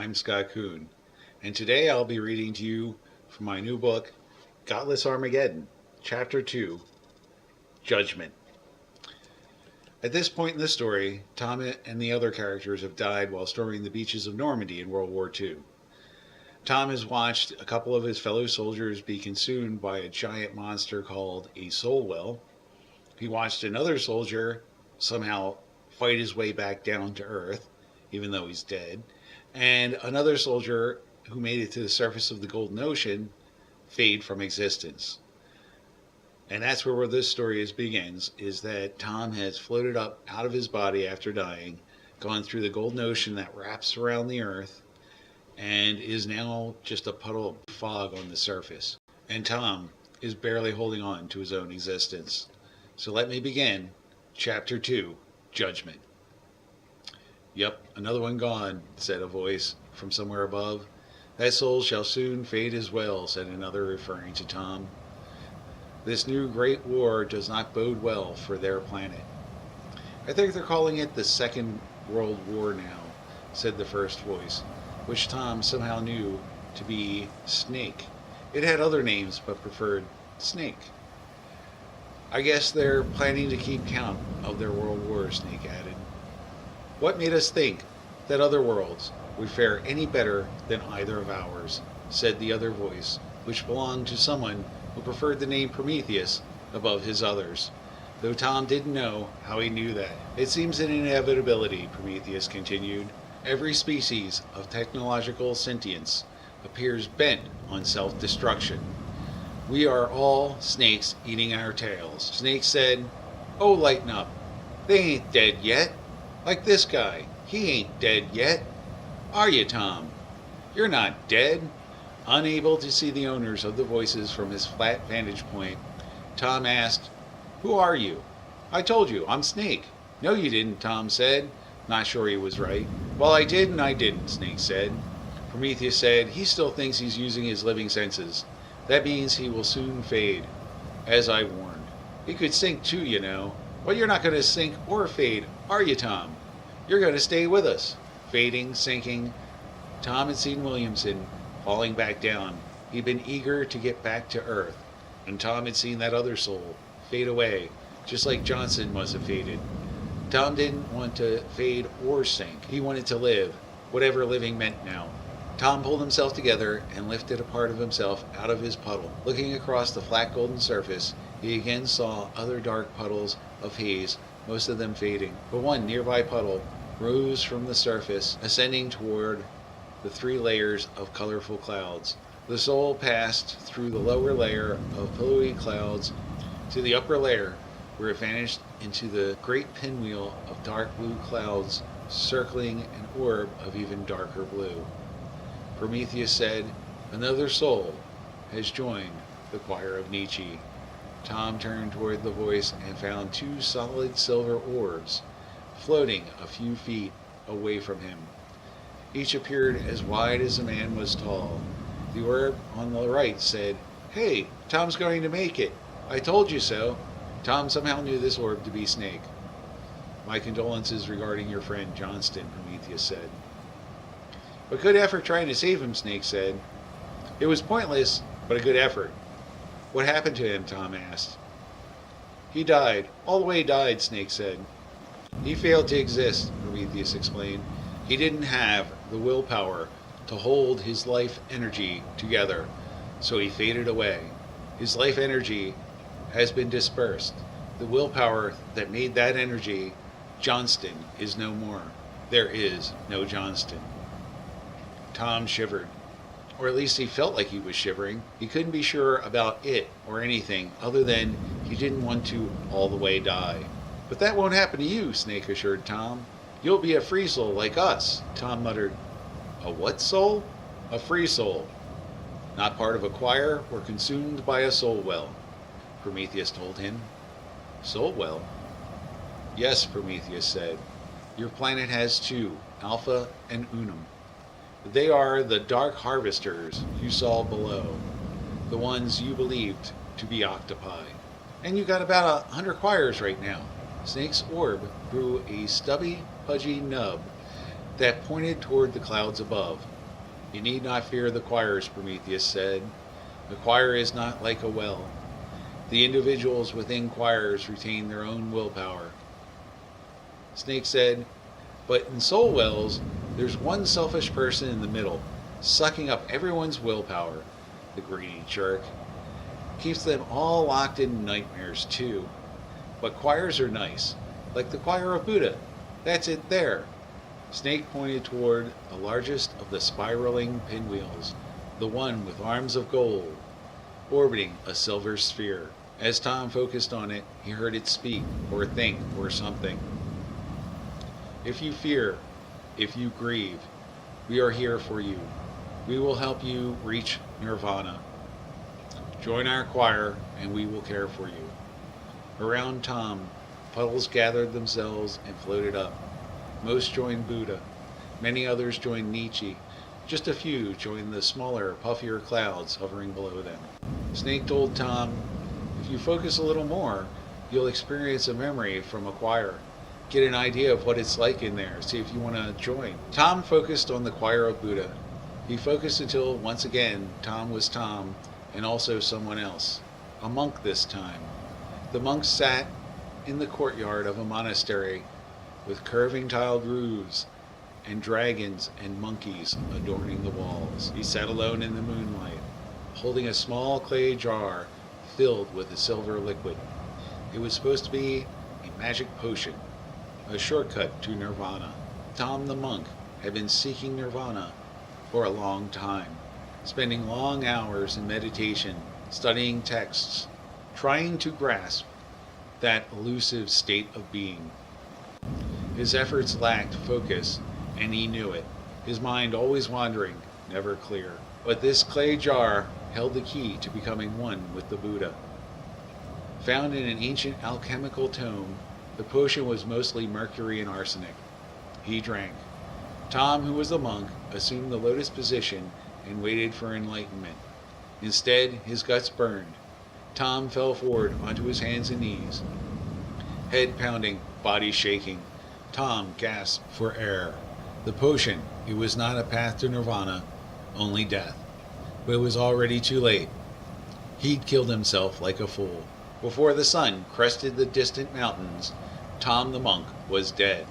I'm Scott Kuhn, and today I'll be reading to you from my new book, Godless Armageddon, Chapter 2, Judgment. At this point in the story, Thom and the other characters have died while storming the beaches of Normandy in World War II. Thom has watched a couple of his fellow soldiers be consumed by a giant monster called a soul well. He watched another soldier somehow fight his way back down to Earth, even though he's dead, and another soldier who made it to the surface of the Golden Ocean fade from existence. And that's where this story begins, is that Thom has floated up out of his body after dying, gone through the Golden Ocean that wraps around the Earth, and is now just a puddle of fog on the surface. And Thom is barely holding on to his own existence. So let me begin. Chapter 2, Judgment. "Yep, another one gone," said a voice from somewhere above. "That soul shall soon fade as well," said another, referring to Thom. "This new great war does not bode well for their planet." "I think they're calling it the Second World War now," said the first voice, which Thom somehow knew to be Snake. It had other names, but preferred Snake. "I guess they're planning to keep count of their world wars," Snake added. "What made us think that other worlds would fare any better than either of ours?" said the other voice, which belonged to someone who preferred the name Prometheus above his others, though Thom didn't know how he knew that. "It seems an inevitability," Prometheus continued. "Every species of technological sentience appears bent on self-destruction. We are all snakes eating our tails." Snake said, "Oh, lighten up. They ain't dead yet. Like this guy, he ain't dead yet. Are you, Thom? You're not dead." Unable to see the owners of the voices from his flat vantage point, Thom asked, "Who are you?" "I told you, I'm Snake." "No, you didn't," Thom said, not sure he was right. "Well, I did and I didn't," Snake said. Prometheus said he still thinks he's using his living senses. That means he will soon fade, as I warned. He could sink too, you know. Well, you're not going to sink or fade, are you, Thom? You're going to stay with us. Fading, sinking. Thom had seen Williamson falling back down. He'd been eager to get back to Earth. And Thom had seen that other soul fade away, just like Johnson must have faded. Thom didn't want to fade or sink. He wanted to live, whatever living meant now. Thom pulled himself together and lifted a part of himself out of his puddle. Looking across the flat golden surface, he again saw other dark puddles of haze, most of them fading. But one nearby puddle rose from the surface, ascending toward the 3 layers of colorful clouds. The soul passed through the lower layer of pillowy clouds to the upper layer, where it vanished into the great pinwheel of dark blue clouds circling an orb of even darker blue. Prometheus said, "Another soul has joined the choir of Nietzsche." Thom turned toward the voice and found 2 solid silver orbs floating a few feet away from him. Each appeared as wide as a man was tall. The orb on the right said, "Hey, Thom's going to make it. I told you so." Thom somehow knew this orb to be Snake. "My condolences regarding your friend Johnston," Prometheus said. "A good effort trying to save him," Snake said. "It was pointless, but a good effort." "What happened to him?" Thom asked. "He died. All the way died," Snake said. "He failed to exist," Prometheus explained. "He didn't have the willpower to hold his life energy together, so he faded away. His life energy has been dispersed. The willpower that made that energy Johnston is no more. There is no Johnston." Thom shivered, or at least he felt like he was shivering. He couldn't be sure about it or anything other than he didn't want to all the way die. "But that won't happen to you," Snake assured Thom. "You'll be a free soul like us." Thom muttered, "A what soul?" "A free soul. Not part of a choir or consumed by a soul well," Prometheus told him. "Soul well?" "Yes," Prometheus said. "Your planet has 2, Alpha and Unum. They are the dark harvesters you saw below, the ones you believed to be octopi. And you got about 100 choirs right now." Snake's orb grew a stubby, pudgy nub that pointed toward the clouds above. You need not fear the choirs, Prometheus said. The choir is not like a well. The individuals within choirs retain their own willpower. Snake said, but in soul wells, there's one selfish person in the middle, sucking up everyone's willpower. The greedy jerk. Keeps them all locked in nightmares, too. But choirs are nice, like the choir of Buddha. That's it there. Snake pointed toward the largest of the spiraling pinwheels, the one with arms of gold, orbiting a silver sphere. As Thom focused on it, he heard it speak, or think, or something. If you fear, if you grieve, we are here for you. We will help you reach nirvana. Join our choir, and we will care for you. Around Thom, puddles gathered themselves and floated up. Most joined Buddha. Many others joined Nietzsche. Just a few joined the smaller, puffier clouds hovering below them. Snake told Thom, if you focus a little more, you'll experience a memory from a choir. Get an idea of what it's like in there. See if you want to join. Thom focused on the choir of Buddha. He focused until, once again, Thom was Thom and also someone else. A monk this time. The monk sat in the courtyard of a monastery with curving tiled roofs and dragons and monkeys adorning the walls. He sat alone in the moonlight, holding a small clay jar filled with a silver liquid. It was supposed to be a magic potion, a shortcut to nirvana. Thom the monk had been seeking nirvana for a long time, spending long hours in meditation, studying texts, trying to grasp that elusive state of being. His efforts lacked focus, and he knew it, his mind always wandering, never clear. But this clay jar held the key to becoming one with the Buddha. Found in an ancient alchemical tome, the potion was mostly mercury and arsenic. He drank. Thom, who was the monk, assumed the lotus position and waited for enlightenment. Instead, his guts burned. Thom fell forward onto his hands and knees. Head pounding, body shaking. Thom gasped for air. The potion, it was not a path to nirvana, only death. But it was already too late. He'd killed himself like a fool. Before the sun crested the distant mountains, Thom the monk was dead.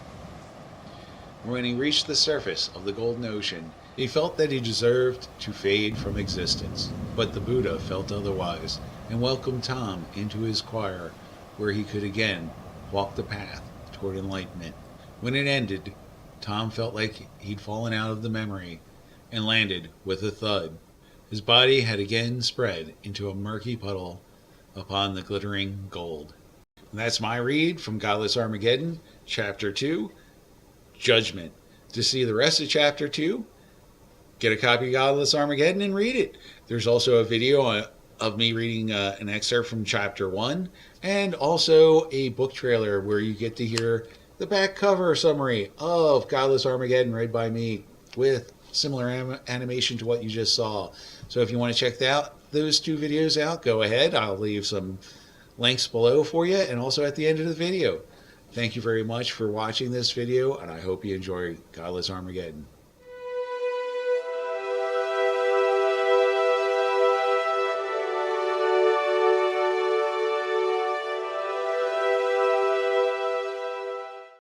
When he reached the surface of the golden ocean, he felt that he deserved to fade from existence. But the Buddha felt otherwise, and welcomed Thom into his choir, where he could again walk the path toward enlightenment. When it ended, Thom felt like he'd fallen out of the memory and landed with a thud. His body had again spread into a murky puddle upon the glittering gold. And that's my read from Godless Armageddon, Chapter 2, Judgment. To see the rest of Chapter 2, get a copy of Godless Armageddon and read it. There's also a video of me reading an excerpt from Chapter 1, and also a book trailer where you get to hear the back cover summary of Godless Armageddon read by me with similar animation to what you just saw. So if you want to check those two videos out, go ahead. I'll leave some links below for you and also at the end of the video. Thank you very much for watching this video, and I hope you enjoy Godless Armageddon.